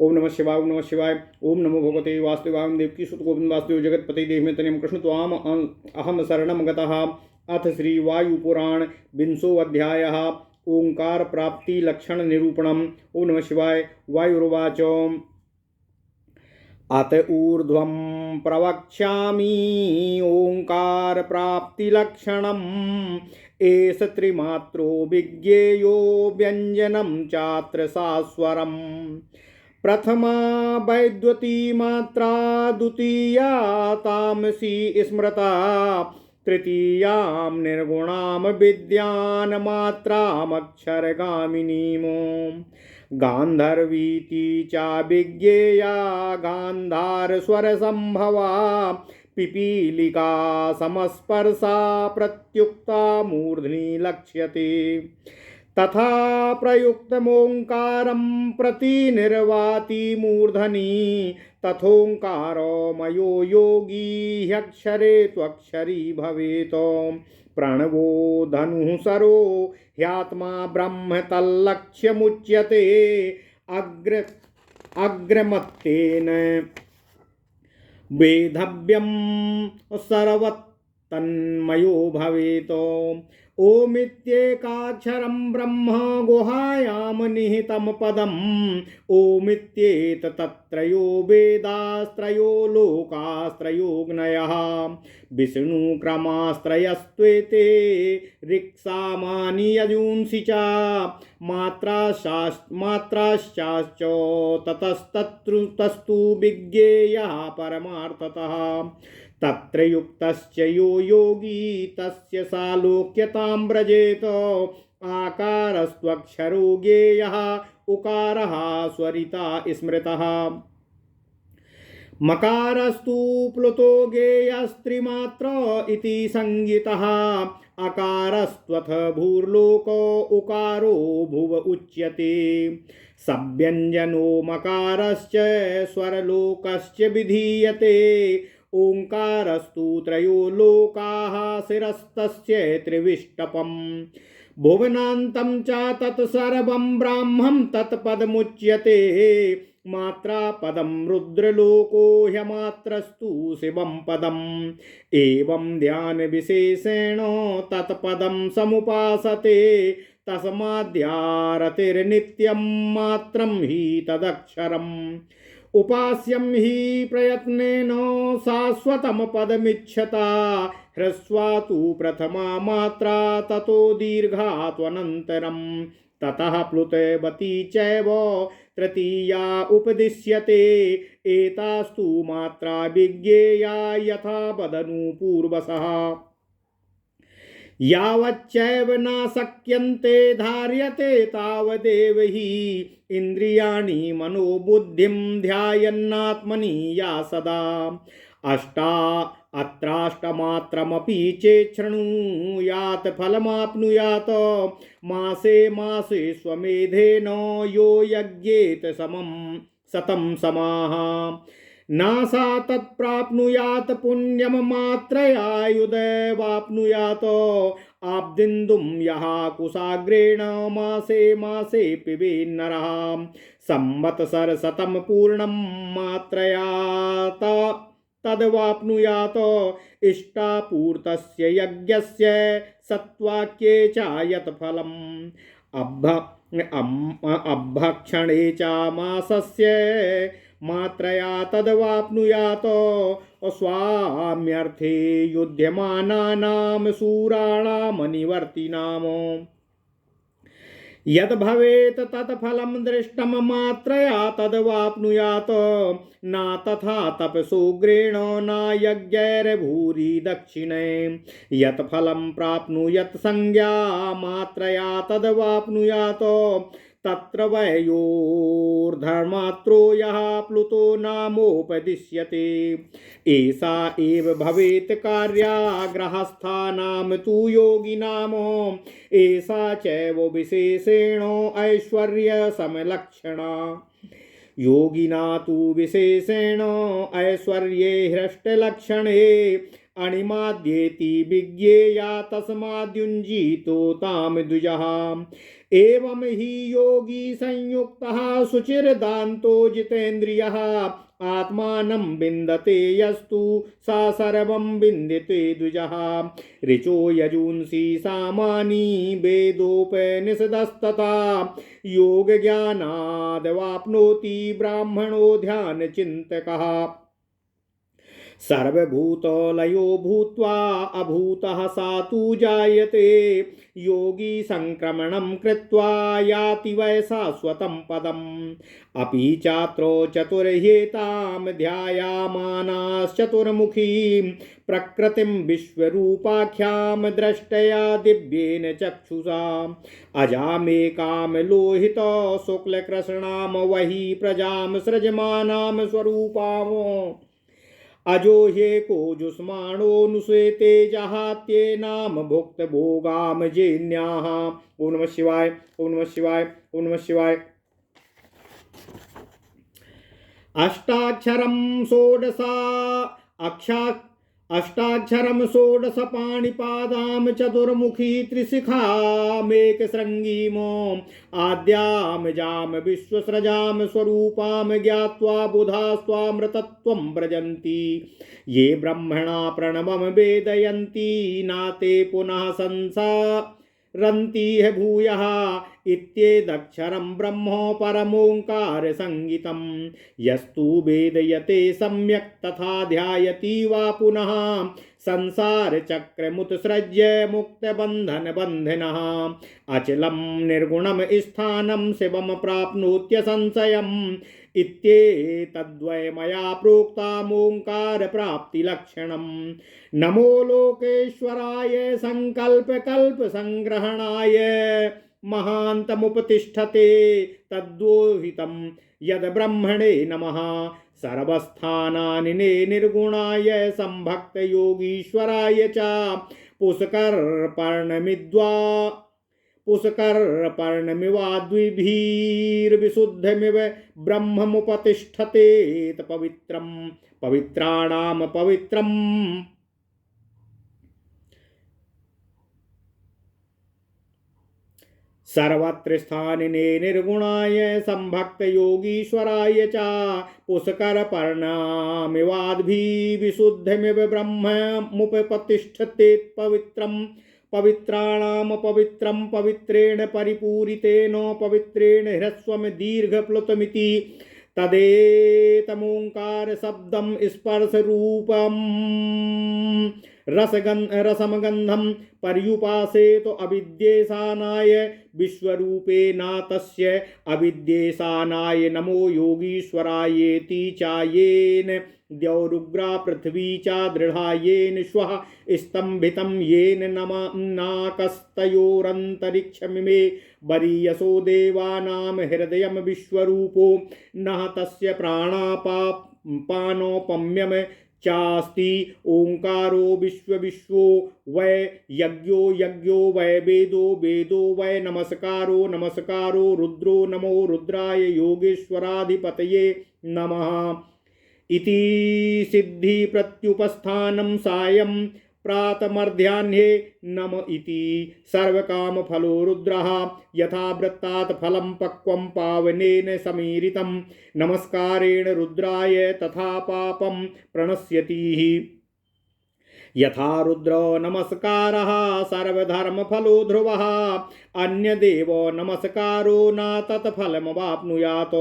ओम नमः शिवाय। ओम नमः शिवाय। ओम नमो भगवते वासुदेवाय देवकी सुत गोविंद वासुदेव जगतपते देवमे तनियं कृष्ण त्वाम अहम शरणं गतः। अथ श्री वायुपुराण विंशो अध्यायः ओंकार प्राप्ति लक्षण निरूपणम्। ओम नमः शिवाय। वायुर्वाच अत ऊर्ध्वं प्रवक्ष्यामि ओंकार प्राप्ति लक्षणम्। एष त्रिमात्रो विज्ञेयो व्यञ्जनं चात्र सास्वरम्। प्रथमा वैद्युती मात्रा, द्वितीया तामसी स्मृता, तृतीयां निर्गुणां विद्यान् मात्रामक्षरगामिनीम्। गान्धर्वीति च विज्ञेया गान्धारस्वरसम्भवा, पिपीलिका समस्पर्शा प्रत्युक्ता मूर्ध्नि लक्ष्यते। तथा प्रयुक्तमोङ्कारं प्रतिनिर्वाति मूर्धनि, तथोङ्कारो मयो योगी ह्यक्षरे त्वक्षरी भवेत्। प्रणवो धनुः सरो ह्यात्मा ब्रह्म तल्लक्ष्यमुच्यते। अग्रमत्तेन वेधव्यं सर्वतन्मयो भवेत्। ओमित्येकाक्षरं ब्रह्म गुहायां निहितं पदम्। ओमित्येतत्त्रयो वेदास्त्रयो लोकास्त्रयोऽग्नयः। विष्णुक्रमास्त्रयस्त्वेते ऋक्सामानि यजूंसि च। मात्राश्चाश्च ततस्तु विज्ञेयः परमार्थतः। तत्र युक्तश्च यो योगी तस्य सालोक्यतां व्रजेत। आकारस्त्वक्षरो ज्ञेयः उकारः स्वरिता स्मृतः। मकारस्तु प्लुतो ज्ञेयस्त्रिमात्र इति संज्ञितः। अकारस्त्वथ भूर्लोको उकारो भुव उच्यते। सव्यञ्जनो मकारश्च स्वरलोकश्च विधीयते। ओंकारस्तु त्रयो लोकाः शिरस्तस्य त्रिविष्टपम्। भुवनान्तं च तत्सर्वं ब्राह्मं तत्पदमुच्यते। मात्रा पदं रुद्रलोको ह्यमात्रस्तु शिवं पदम्। एवं ध्यान विशेषेण तत्पदं समुपासते। तस्माद्यारतिर्नित्यं मात्रं हि तदक्षरम्। उपास्यं हि प्रयत्नेन शाश्वतं पदमिच्छता। ह्रस्वा तु प्रथमा मात्रा ततो दीर्घा त्वनन्तरम्। ततः प्लुतवती चैव तृतीया उपदिश्यते। एतास्तु मात्रा विज्ञेया यथा वदनुपूर्वशः। यावच्चैव न शक्यन्ते धार्यते तावदेव हि। इन्द्रियाणि मनोबुद्धिं ध्यायन्नात्मनि या सदा। अत्राष्टमात्रमपि चेच्छृणुयात् फलमाप्नुयात्। मासे मासे स्वमेधेन यो यज्ञेत शतं समाः। नासा तत्प्राप्नुयात् पुण्यं मात्रयायुधवाप्नुयात्। आब्दिन्दुं यः कुशाग्रेण मासे मासे पिबेन्नरः। संवत्सरशतं पूर्णं मात्रयात् तद्वाप्नुयात्। इष्टापूर्तस्य यज्ञस्य सत्वाक्ये च यत् फलम्। अभक्षणे च मासस्य मात्रया तद्वाप्नुयात्। स्वाम्यर्थे युध्यमानानां शूराणामनिवर्तिनाम्। यद् भवेत् तत्फलं दृष्टं मात्रया तद्वाप्नुयात्। न तथा तपसोग्रेण न यज्ञैर्भूरि दक्षिणे। यत् फलं प्राप्नुयात् संज्ञा मात्रया तद्वाप्नुयात्। तत्र वयोर्धर्मात्रो यः प्लुतो नामोपदिश्यते। एषा एव भवेत् कार्या गृहस्थानां तु योगिनाम्। एषा चैव विशेषेण ऐश्वर्यसमलक्षणा। योगिना तु विशेषेण ऐश्वर्ये हृष्टलक्षणे। अणिमाद्येति विज्ञेया तस्माद्युञ्जीतो तां द्विजः। एवं हि योगी संयुक्तः शुचिर्दान्तो जितेन्द्रियः आत्मानं विन्दते यस्तु सा सर्वं विन्दिते द्विजः ऋचो यजूंसि सामानि वेदोपनिषदस्तथा योगज्ञानाद्वाप्नोति ब्राह्मणो ध्यानचिन्तकः सर्वभूतलयो भूत्वा अभूतः सा तु जायते योगी संक्रमणं कृत्वा याति वै शाश्वतं पदम् अपि चात्रो चतुर्ह्येतां ध्यायामानाश्चतुर्मुखीं प्रकृतिं विश्वरूपाख्यां दृष्टया दिव्येन चक्षुषा अजामेकां लोहित शुक्लकृष्णां वही प्रजां सृजमानां स्वरूपाम् अजो ह्येको जुष्माणोऽनुश्वेते जहात्ये नाम भुक्त भोगाम जेन्याः। ओम नमः शिवाय, ओम नमः शिवाय, ओम नमः शिवाय। अष्टाक्षरं षोडशपाणिपादां चतुर्मुखी त्रिशिखामेकशृङ्गीमो आद्यां जाम विश्वसृजां स्वरूपां ज्ञात्वा बुधास्त्वामृतत्वं व्रजन्ति ये ब्रह्मणा प्रणवं वेदयन्ति नाते पुनः संसारन्ति भूयः इत्येदक्षरं ब्रह्म परमोङ्कार संगीतं यस्तु वेदयते सम्यक् तथा ध्यायति वा पुनः संसार चक्रमुत्सृज्य मुक्तबन्धन बन्धिनः अचलं निर्गुणं स्थानं शिवं प्राप्नोत्यसंशयम् इत्येतद्वै मया प्रोक्तामोङ्कार प्राप्तिलक्षणम्। नमो लोकेश्वराय संकल्पकल्प संग्रहणाय महान्तमुपतिष्ठते तद्वोहितं यद् ब्रह्मणे नमः सर्वस्थानानि निर्गुणाय संभक्त योगीश्वराय च पुष्करपर्णमिवाद्विभिर्विशुद्धमिव ब्रह्ममुपतिष्ठते पवित्रं पवित्राणां पवित्रम् सर्वत्र स्थानिने निर्गुणाय संभक्त योगीश्वराय च पुष्करपर्णमिवाद्भिर्विशुद्धमिव ब्रह्ममुपतिष्ठते पवित्रं पवित्राणां पवित्रं पवित्रेण परिपूरितेन पवित्रेण ह्रस्वं दीर्घप्लुतमिति तदेतमोङ्कार शब्दं स्पर्शरूपं रसमगन्धं पर्युपासेत अविद्येशानाय विश्वरूपेणातस्य अविद्येशानाय नमो योगीश्वरायेति चायेन द्यौरुग्रा पृथ्वी च दृढ़ा येन श्वः स्तम्भितं येन नाकस्तयोरन्तरिक्षमिमे वरीयसो देवानां हृदयं विश्वरूपो नः तस्य प्राणापानोपम्यं चास्ति ओंकारो विश्वो वै यज्ञो यज्ञो वै वेदो वेदो वै नमस्कारो रुद्रो नमो रुद्राय योगेश्वराधिपतये नमः इति सिद्धि प्रत्युपस्थानं सायं प्रातमर्ध्याह्ने नम इति सर्वकाम फलो रुद्रः यथा वृत्तात् फलं पक्वं पावनेन समीरितं नमस्कारेण रुद्राय तथा पापं प्रणश्यति यथा रुद्र नमस्कारः सर्वधर्मफलो ध्रुवः अन्यदेव नमस्कारो न तत्फलमवाप्नुयात्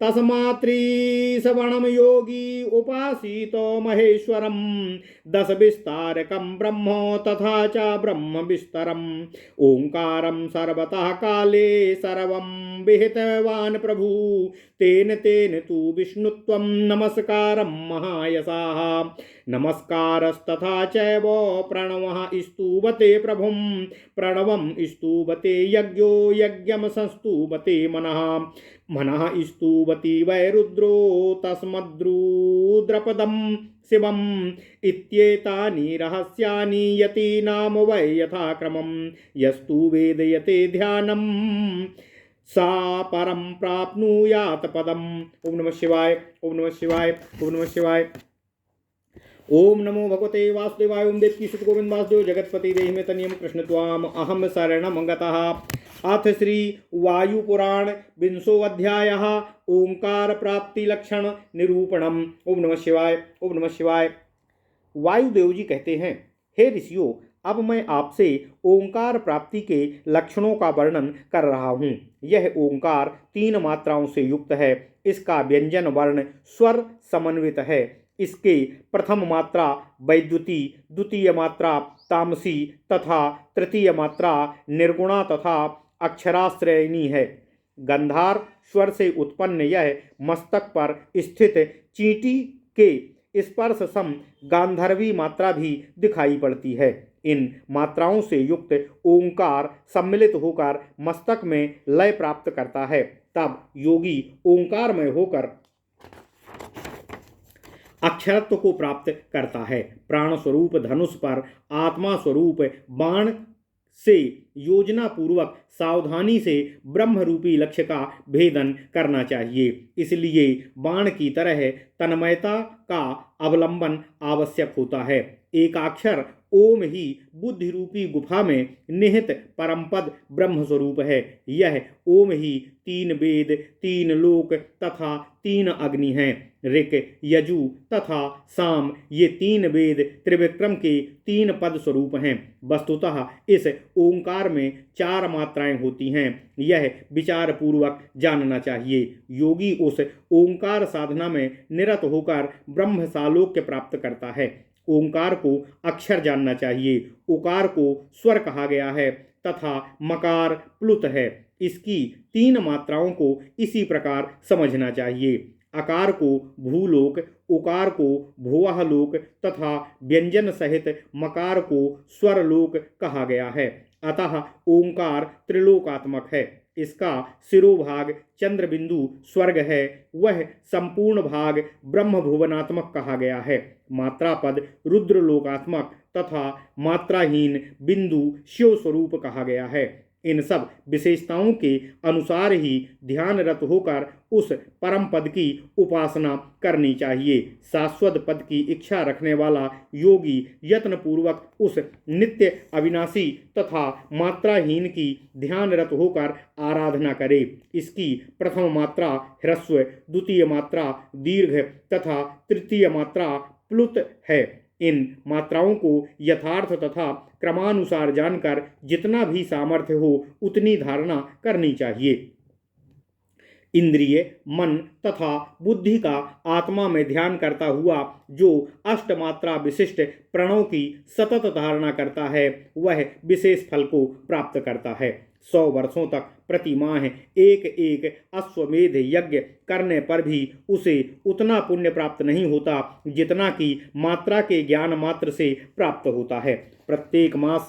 तस्मात्त्रिश्रवणं योगी उपासीतो महेश्वरं दशविस्तारकं ब्रह्म तथा च ब्रह्म विस्तरम् ओंकारं सर्वतः काले सर्वं विहितवान् प्रभु तेन तु विष्णुत्वं नमस्कारं महायशाः नमस्कारस्तथा चैव प्रणवः स्तुवते प्रभुं प्रणवं स्तुवते यज्ञो यज्ञं संस्तुवते मनः स्तुवति वै रुद्रो तस्मद्रुद्रपदं शिवम् इत्येतानि रहस्यानि यतीनां वै यथाक्रमं यस्तु वेदयते ध्यानं सा परं प्राप्नुयात् पदम्। ओम नमः शिवाय, ओम नमः शिवाय, ओम नमः शिवाय। ओम नमो भगवते वासुदेवाय। ओम देवकी सुत गोविंद वासुदेव जगतपति देहि में तनियम कृष्ण त्वाम अहम शरणं गतः अथ श्री वायुपुराण विंशोऽध्यायः ओंकार प्राप्ति लक्षण निरूपणम। ओम नमः शिवाय। ओम नमः शिवाय। वायुदेव जी कहते हैं, हे ऋषियों, अब मैं आपसे ओंकार प्राप्ति के लक्षणों का वर्णन कर रहा हूँ। यह ओंकार 3 मात्राओं से युक्त है। इसका व्यंजन वर्ण स्वर समन्वित है। इसके प्रथम मात्रा वैद्युति, द्वितीय मात्रा तामसी तथा तृतीय मात्रा निर्गुणा तथा अक्षराश्रयणी है। गंधार स्वर से उत्पन्न यह मस्तक पर स्थित चींटी के स्पर्श सम गांधर्वी मात्रा भी दिखाई पड़ती है। इन मात्राओं से युक्त ओंकार सम्मिलित होकर मस्तक में लय प्राप्त करता है। तब योगी ओंकारमय होकर अक्षरत्व को प्राप्त करता है। प्राण स्वरूप धनुष पर आत्मा स्वरूप बाण से योजना पूर्वक सावधानी से ब्रह्म रूपी लक्ष्य का भेदन करना चाहिए। इसलिए बाण की तरह तन्मयता का अवलंबन आवश्यक होता है। एकाक्षर ओम ही बुद्धि रूपी गुफा में निहित परमपद ब्रह्म स्वरूप है। यह ओम ही 3 वेद, 3 लोक तथा 3 अग्नि हैं। ऋक, यजु तथा साम ये 3 वेद त्रिविक्रम के 3 पद स्वरूप हैं। वस्तुतः इस ओंकार में 4 मात्राएं होती हैं। यह विचार पूर्वक जानना चाहिए। योगी उस ओंकार साधना में निरत होकर ब्रह्म सालोक्य प्राप्त करता है। ओंकार को अक्षर जानना चाहिए। उकार को स्वर कहा गया है तथा मकार प्लुत है। इसकी 3 मात्राओं को इसी प्रकार समझना चाहिए। अकार को भूलोक, उकार को भुवःलोक तथा व्यंजन सहित मकार को स्वरलोक कहा गया है। अतः ओंकार त्रिलोकात्मक है। इसका शिरोभाग चंद्रबिंदु स्वर्ग है। वह संपूर्ण भाग ब्रह्म भुवनात्मक कहा गया है। मात्रा पद रुद्रलोकात्मक तथा मात्राहीन बिंदु शिव स्वरूप कहा गया है। इन सब विशेषताओं के अनुसार ही ध्यानरत होकर उस परम पद की उपासना करनी चाहिए। शाश्वत पद की इच्छा रखने वाला योगी यत्नपूर्वक उस नित्य अविनाशी तथा मात्राहीन की ध्यानरत होकर आराधना करे। इसकी प्रथम मात्रा ह्रस्व, द्वितीय मात्रा दीर्घ तथा तृतीय मात्रा प्लुत है। इन मात्राओं को यथार्थ तथा क्रमानुसार जानकर जितना भी सामर्थ्य हो उतनी धारणा करनी चाहिए। इंद्रिय, मन तथा बुद्धि का आत्मा में ध्यान करता हुआ जो अष्टमात्रा विशिष्ट प्रणव की सतत धारणा करता है वह विशेष फल को प्राप्त करता है। 100 वर्षों तक प्रति माह एक अश्वमेध यज्ञ करने पर भी उसे उतना पुण्य प्राप्त नहीं होता जितना कि मात्रा के ज्ञान मात्र से प्राप्त होता है। प्रत्येक मास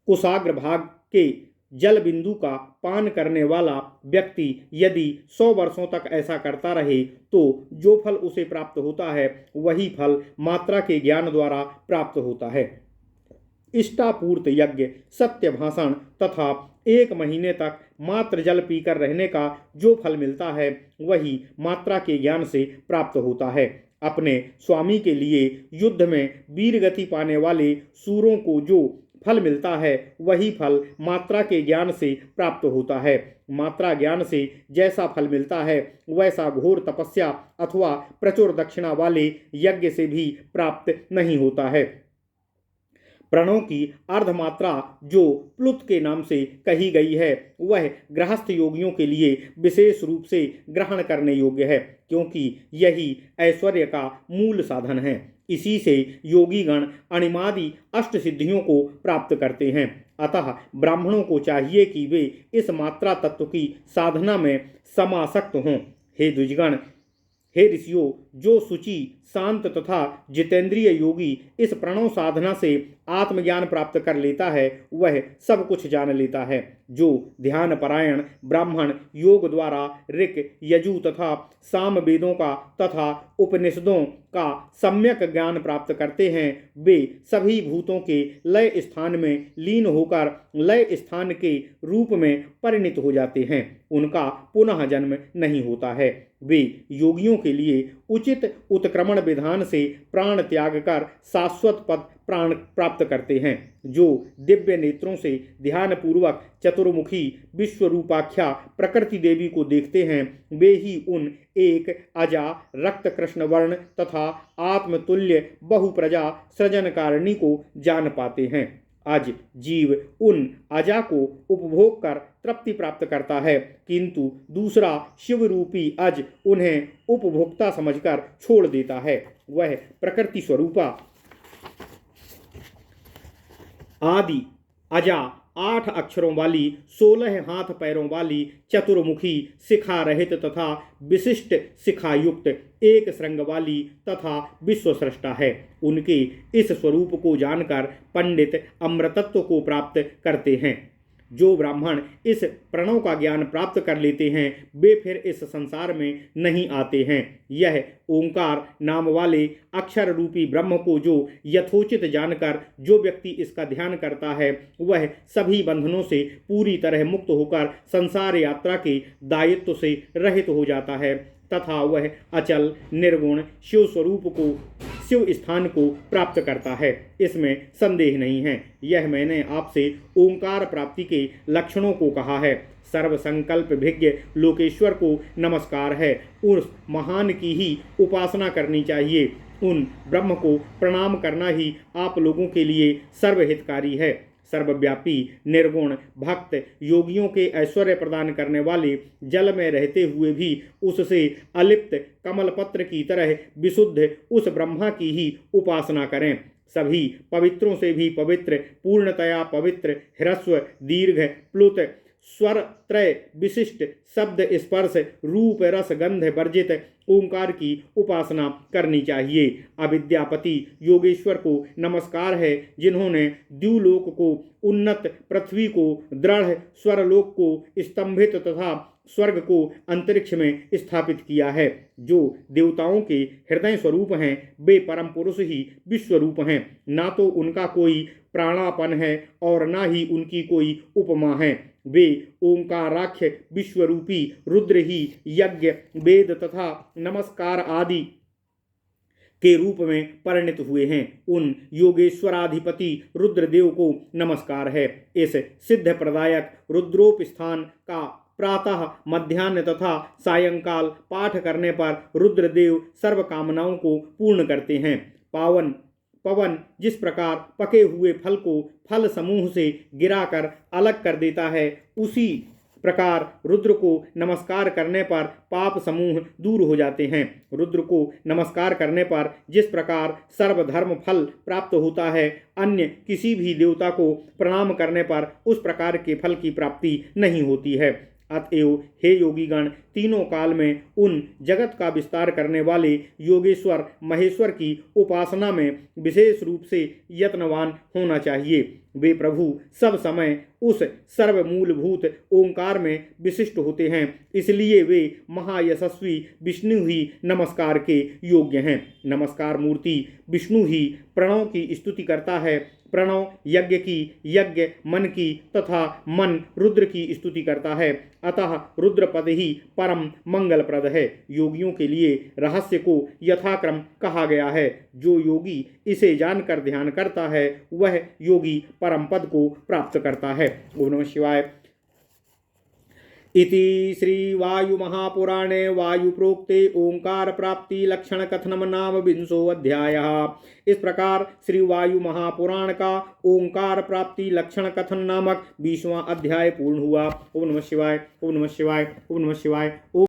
कुशाग्र भाग के जल बिंदु का पान करने वाला व्यक्ति यदि 100 वर्षों तक ऐसा करता रहे तो जो फल उसे प्राप्त होता है वही फल मात्रा के ज्ञान द्वारा प्राप्त होता है। इष्टापूर्त यज्ञ, सत्य भाषण तथा 1 महीने तक मात्र जल पीकर रहने का जो फल मिलता है वही मात्रा के ज्ञान से प्राप्त होता है। अपने स्वामी के लिए युद्ध में वीर गति पाने वाले सूरों को जो फल मिलता है वही फल मात्रा के ज्ञान से प्राप्त होता है। मात्रा ज्ञान से जैसा फल मिलता है वैसा घोर तपस्या अथवा प्रचुर दक्षिणा वाले यज्ञ से भी प्राप्त नहीं होता है। प्रणव की अर्धमात्रा जो प्लुत के नाम से कही गई है वह गृहस्थ योगियों के लिए विशेष रूप से ग्रहण करने योग्य है, क्योंकि यही ऐश्वर्य का मूल साधन है। इसी से योगीगण अणिमादि अष्ट सिद्धियों को प्राप्त करते हैं। अतः ब्राह्मणों को चाहिए कि वे इस मात्रा तत्व की साधना में समासक्त हों। हे द्विजगण, हे ऋषियों, जो शुचि, शांत तथा जितेंद्रिय योगी इस प्रणव साधना से आत्मज्ञान प्राप्त कर लेता है वह सब कुछ जान लेता है। जो ध्यान परायण ब्राह्मण योग द्वारा ऋक, यजु तथा साम वेदों का तथा उपनिषदों का सम्यक ज्ञान प्राप्त करते हैं वे सभी भूतों के लय स्थान में लीन होकर लय स्थान के रूप में परिणित हो जाते हैं। उनका पुनः जन्म नहीं होता है। वे योगियों के लिए उचित उत्क्रमण विधान से प्राण त्याग कर शाश्वत पद प्राण प्राप्त करते हैं। जो दिव्य नेत्रों से ध्यान पूर्वक चतुर्मुखी विश्वरूपाख्या प्रकृति देवी को देखते हैं, वे ही उन एक अजा रक्त कृष्ण वर्ण तथा आत्मतुल्य बहुप्रजा सृजनकारिणी को जान पाते हैं। आज जीव उन अजा को उपभोग कर तृप्ति प्राप्त करता है, किंतु दूसरा शिव रूपी अज उन्हें उपभोक्ता समझकर छोड़ देता है। वह प्रकृति स्वरूपा आदि अजा 8 अक्षरों वाली 16 हाथ पैरों वाली चतुर्मुखी शिखा रहित तथा विशिष्ट शिखायुक्त एक श्रृंग वाली तथा विश्वस्रष्टा है। उनके इस स्वरूप को जानकर पंडित अमृतत्व को प्राप्त करते हैं। जो ब्राह्मण इस प्रणव का ज्ञान प्राप्त कर लेते हैं, वे फिर इस संसार में नहीं आते हैं। यह ओंकार नाम वाले अक्षर रूपी ब्रह्म को जो यथोचित जानकर जो व्यक्ति इसका ध्यान करता है, वह सभी बंधनों से पूरी तरह मुक्त होकर संसार यात्रा के दायित्व से रहित हो जाता है तथा वह अचल निर्गुण शिव स्वरूप को शिव स्थान को प्राप्त करता है। इसमें संदेह नहीं है। यह मैंने आपसे ओंकार प्राप्ति के लक्षणों को कहा है। सर्व संकल्प भिज्ञ लोकेश्वर को नमस्कार है। उस महान की ही उपासना करनी चाहिए। उन ब्रह्म को प्रणाम करना ही आप लोगों के लिए सर्वहितकारी है। सर्वव्यापी निर्गुण भक्त योगियों के ऐश्वर्य प्रदान करने वाले जल में रहते हुए भी उससे अलिप्त कमलपत्र की तरह विशुद्ध उस ब्रह्मा की ही उपासना करें। सभी पवित्रों से भी पवित्र, पूर्णतया पवित्र, ह्रस्व दीर्घ प्लुत स्वर त्रय विशिष्ट शब्द स्पर्श रूप रस गंध वर्जित ओंकार की उपासना करनी चाहिए। अविद्यापति योगेश्वर को नमस्कार है, जिन्होंने द्युलोक को उन्नत, पृथ्वी को दृढ़, स्वरलोक को स्तंभित तथा स्वर्ग को अंतरिक्ष में स्थापित किया है। जो देवताओं के हृदय स्वरूप हैं, वे परम पुरुष ही विश्वरूप हैं। ना तो उनका कोई प्राणापन है और ना ही उनकी कोई उपमा है। वे ओंकाराख्य विश्वरूपी रुद्र ही यज्ञ वेद तथा नमस्कार आदि के रूप में परिणित हुए हैं। उन योगेश्वराधिपति रुद्रदेव को नमस्कार है। इस सिद्ध प्रदायक रुद्रोपस्थान का प्रातः मध्याह्न तथा सायंकाल पाठ करने पर रुद्रदेव सर्व कामनाओं को पूर्ण करते हैं। पवन जिस प्रकार पके हुए फल को फल समूह से गिराकर अलग कर देता है, उसी प्रकार रुद्र को नमस्कार करने पर पाप समूह दूर हो जाते हैं। रुद्र को नमस्कार करने पर जिस प्रकार सर्वधर्म फल प्राप्त होता है, अन्य किसी भी देवता को प्रणाम करने पर उस प्रकार के फल की प्राप्ति नहीं होती है। अतएव हे योगीगण, तीनों काल में उन जगत का विस्तार करने वाले योगेश्वर महेश्वर की उपासना में विशेष रूप से यत्नवान होना चाहिए। वे प्रभु सब समय उस सर्वमूलभूत ओंकार में विशिष्ट होते हैं, इसलिए वे महायशस्वी विष्णु ही नमस्कार के योग्य हैं। नमस्कार मूर्ति विष्णु ही प्रणव की स्तुति करता है। प्रणव यज्ञ की, यज्ञ मन की तथा मन रुद्र की स्तुति करता है। अतः रुद्र पद ही परम मंगलप्रद है। योगियों के लिए रहस्य को यथाक्रम कहा गया है। जो योगी इसे जानकर ध्यान करता है, वह योगी परम पद को प्राप्त करता है। ओम नमः शिवाय। इति श्री वायु महापुराणे वायु प्रोक्ते ओंकार प्राप्ति लक्षण कथनम नाम 20 अध्यायः। इस प्रकार श्री वायु महापुराण का ओंकार प्राप्ति लक्षण कथन नामक 20वां अध्याय पूर्ण हुआ। ओम नमः शिवाय, ओम नमः शिवाय, ओम नमः शिवाय।